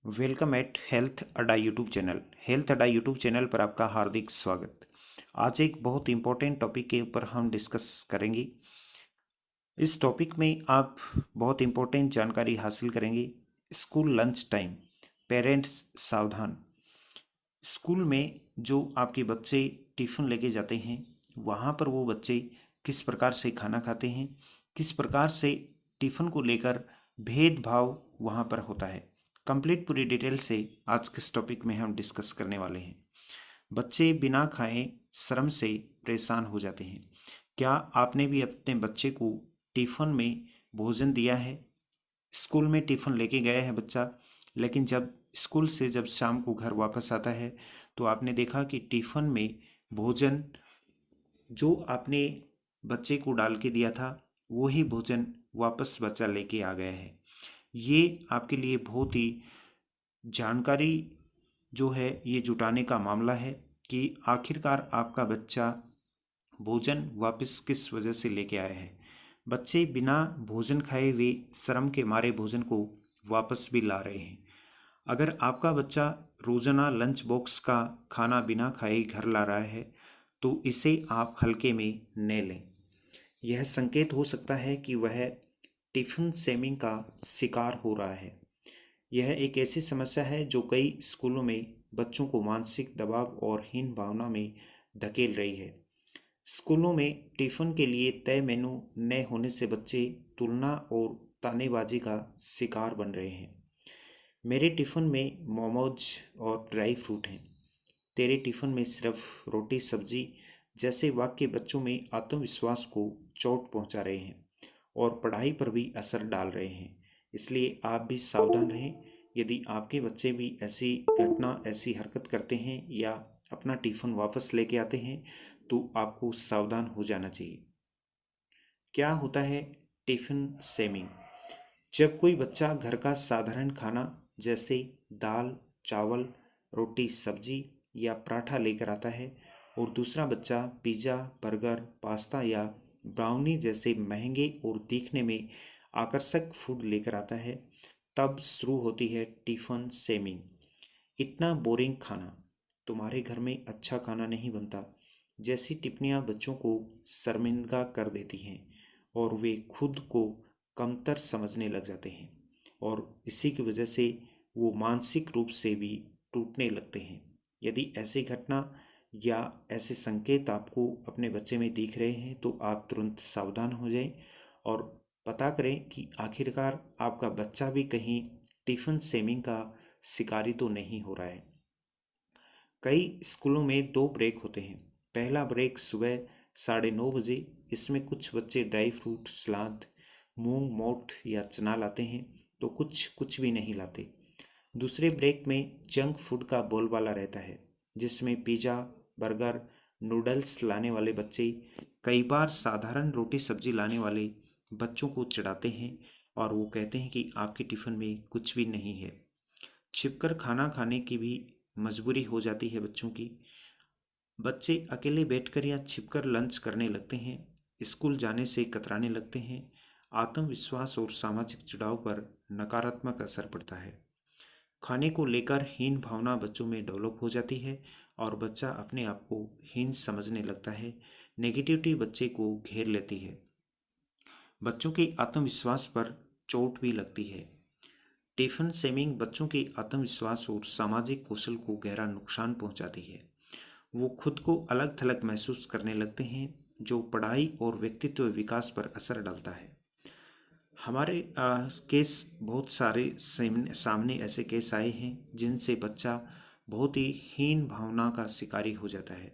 Welcome eight health अड्डा YouTube channel. Health अड्डा YouTube channel पर आपका हार्दिक स्वागत। आज एक बहुत इम्पोर्टेंट टॉपिक के ऊपर हम डिस्कस करेंगे। इस टॉपिक में आप बहुत इम्पोर्टेंट जानकारी हासिल करेंगे। स्कूल लंच टाइम, पेरेंट्स सावधान। स्कूल में जो आपके बच्चे टिफ़िन लेके जाते हैं, वहाँ पर वो बच्चे किस प्रकार से खाना खाते हैं, किस प्रकार से टिफ़िन को लेकर भेदभाव वहाँ पर होता है। कंप्लीट पूरी डिटेल से आज के इस टॉपिक में हम डिस्कस करने वाले हैं। बच्चे बिना खाए शर्म से परेशान हो जाते हैं। क्या आपने भी अपने बच्चे को टिफ़िन में भोजन दिया है? स्कूल में टिफ़िन लेके गया है बच्चा, लेकिन जब स्कूल से जब शाम को घर वापस आता है तो आपने देखा कि टिफ़िन में भोजन जो आपने बच्चे को डाल के दिया था वही भोजन वापस बच्चा लेके आ गया है। ये आपके लिए बहुत ही जानकारी जो है ये जुटाने का मामला है कि आखिरकार आपका बच्चा भोजन वापस किस वजह से लेके आया है। बच्चे बिना भोजन खाए हुए शर्म के मारे भोजन को वापस भी ला रहे हैं। अगर आपका बच्चा रोजाना लंच बॉक्स का खाना बिना खाए घर ला रहा है तो इसे आप हल्के में न लें। यह संकेत हो सकता है कि वह टिफिन शेमिंग का शिकार हो रहा है। यह एक ऐसी समस्या है जो कई स्कूलों में बच्चों को मानसिक दबाव और हीन भावना में धकेल रही है। स्कूलों में टिफिन के लिए तय मेनू न होने से बच्चे तुलना और तानेबाजी का शिकार बन रहे हैं। मेरे टिफ़िन में मोमोज और ड्राई फ्रूट हैं, तेरे टिफ़िन में सिर्फ रोटी सब्जी जैसे वाक्य बच्चों में आत्मविश्वास को चोट पहुंचा रहे हैं और पढ़ाई पर भी असर डाल रहे हैं। इसलिए आप भी सावधान रहें। यदि आपके बच्चे भी ऐसी हरकत करते हैं या अपना टिफ़िन वापस लेके आते हैं तो आपको सावधान हो जाना चाहिए। क्या होता है टिफ़िन शेमिंग? जब कोई बच्चा घर का साधारण खाना जैसे दाल चावल रोटी सब्जी या पराठा लेकर आता है और दूसरा बच्चा पिज़्ज़ा बर्गर पास्ता या ब्राउनी जैसे महंगे और दिखने में आकर्षक फूड लेकर आता है, तब शुरू होती है टिफ़िन शेमिंग। इतना बोरिंग खाना, तुम्हारे घर में अच्छा खाना नहीं बनता जैसी टिप्पणियां बच्चों को शर्मिंदा कर देती हैं और वे खुद को कमतर समझने लग जाते हैं और इसी की वजह से वो मानसिक रूप से भी टूटने लगते हैं। यदि ऐसी घटना या ऐसे संकेत आपको अपने बच्चे में दिख रहे हैं तो आप तुरंत सावधान हो जाएं और पता करें कि आखिरकार आपका बच्चा भी कहीं टिफ़िन शेमिंग का शिकारी तो नहीं हो रहा है। कई स्कूलों में दो ब्रेक होते हैं। पहला ब्रेक सुबह 9:30 बजे। इसमें कुछ बच्चे ड्राई फ्रूट सलाद मूंग मोठ या चना लाते हैं तो कुछ भी नहीं लाते। दूसरे ब्रेक में जंक फूड का बोलबाला रहता है जिसमें पिज़्ज़ा बर्गर नूडल्स लाने वाले बच्चे कई बार साधारण रोटी सब्जी लाने वाले बच्चों को चिढ़ाते हैं और वो कहते हैं कि आपके टिफ़िन में कुछ भी नहीं है। छिपकर खाना खाने की भी मजबूरी हो जाती है बच्चों की। बच्चे अकेले बैठकर या छिपकर लंच करने लगते हैं, स्कूल जाने से कतराने लगते हैं। आत्मविश्वास और सामाजिक जुड़ाव पर नकारात्मक असर पड़ता है। खाने को लेकर हीन भावना बच्चों में डेवलप हो जाती है और बच्चा अपने आप को हीन समझने लगता है। नेगेटिविटी बच्चे को घेर लेती है। बच्चों के आत्मविश्वास पर चोट भी लगती है। टिफिन शेमिंग बच्चों के आत्मविश्वास और सामाजिक कौशल को गहरा नुकसान पहुंचाती है। वो खुद को अलग थलग महसूस करने लगते हैं जो पढ़ाई और व्यक्तित्व विकास पर असर डालता है। हमारे केस बहुत सारे सामने ऐसे केस आए हैं जिनसे बच्चा बहुत ही हीन भावना का शिकारी हो जाता है।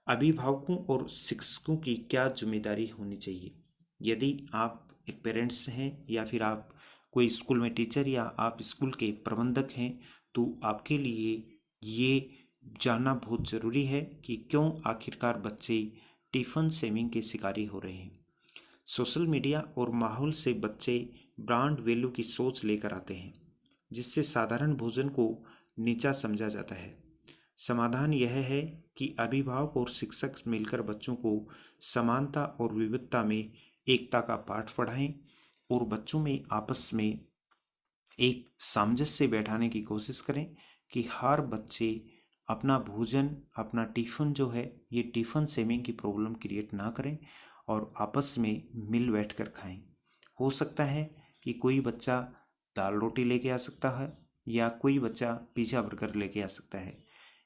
अभिभावकों और शिक्षकों की क्या जिम्मेदारी होनी चाहिए? यदि आप एक पेरेंट्स हैं या फिर आप कोई स्कूल में टीचर या आप स्कूल के प्रबंधक हैं तो आपके लिए ये जानना बहुत ज़रूरी है कि क्यों आखिरकार बच्चे टिफ़िन शेमिंग के शिकारी हो रहे हैं। सोशल मीडिया और माहौल से बच्चे ब्रांड वैल्यू की सोच लेकर आते हैं जिससे साधारण भोजन को नीचा समझा जाता है। समाधान यह है कि अभिभावक और शिक्षक मिलकर बच्चों को समानता और विविधता में एकता का पाठ पढ़ाएं और बच्चों में आपस में एक सामंजस्य से बैठाने की कोशिश करें कि हर बच्चे अपना भोजन, अपना टिफ़िन जो है, ये टिफ़िन सेविंग की प्रॉब्लम क्रिएट ना करें और आपस में मिल बैठ कर खाएं। हो सकता है कि कोई बच्चा दाल रोटी लेके आ सकता है या कोई बच्चा पिज़्ज़ा बर्गर लेके आ सकता है।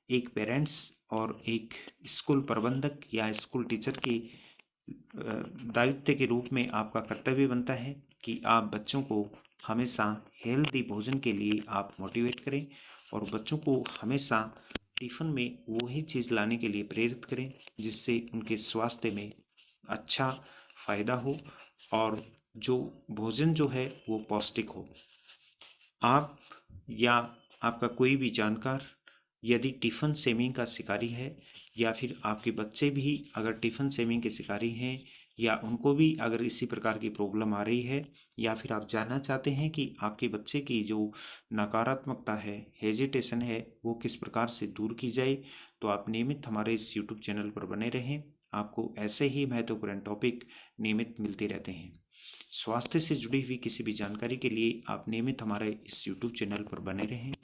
एक पेरेंट्स और एक स्कूल प्रबंधक या स्कूल टीचर की दायित्व के रूप में आपका कर्तव्य बनता है कि आप बच्चों को हमेशा हेल्दी भोजन के लिए आप मोटिवेट करें और बच्चों को हमेशा टिफ़िन में वही चीज़ लाने के लिए प्रेरित करें जिससे उनके स्वास्थ्य में अच्छा फ़ायदा हो और जो भोजन जो है वो पौष्टिक हो। आप या आपका कोई भी जानकार यदि टिफ़िन सेविंग का शिकारी है या फिर आपके बच्चे भी अगर टिफ़िन सेविंग के शिकारी हैं या उनको भी अगर इसी प्रकार की प्रॉब्लम आ रही है या फिर आप जानना चाहते हैं कि आपके बच्चे की जो नकारात्मकता है, हेजिटेशन है, वो किस प्रकार से दूर की जाए, तो आप नियमित हमारे इस यूट्यूब चैनल पर बने रहें। आपको ऐसे ही महत्वपूर्ण टॉपिक नियमित मिलते रहते हैं। स्वास्थ्य से जुड़ी हुई किसी भी जानकारी के लिए आप नियमित हमारे इस यूट्यूब चैनल पर बने रहें।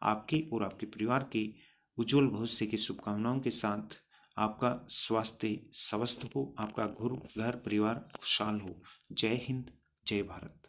आपके और आपके परिवार के उज्जवल भविष्य की शुभकामनाओं के साथ आपका स्वास्थ्य स्वस्थ हो, आपका घर परिवार खुशहाल हो। जय हिंद, जय भारत।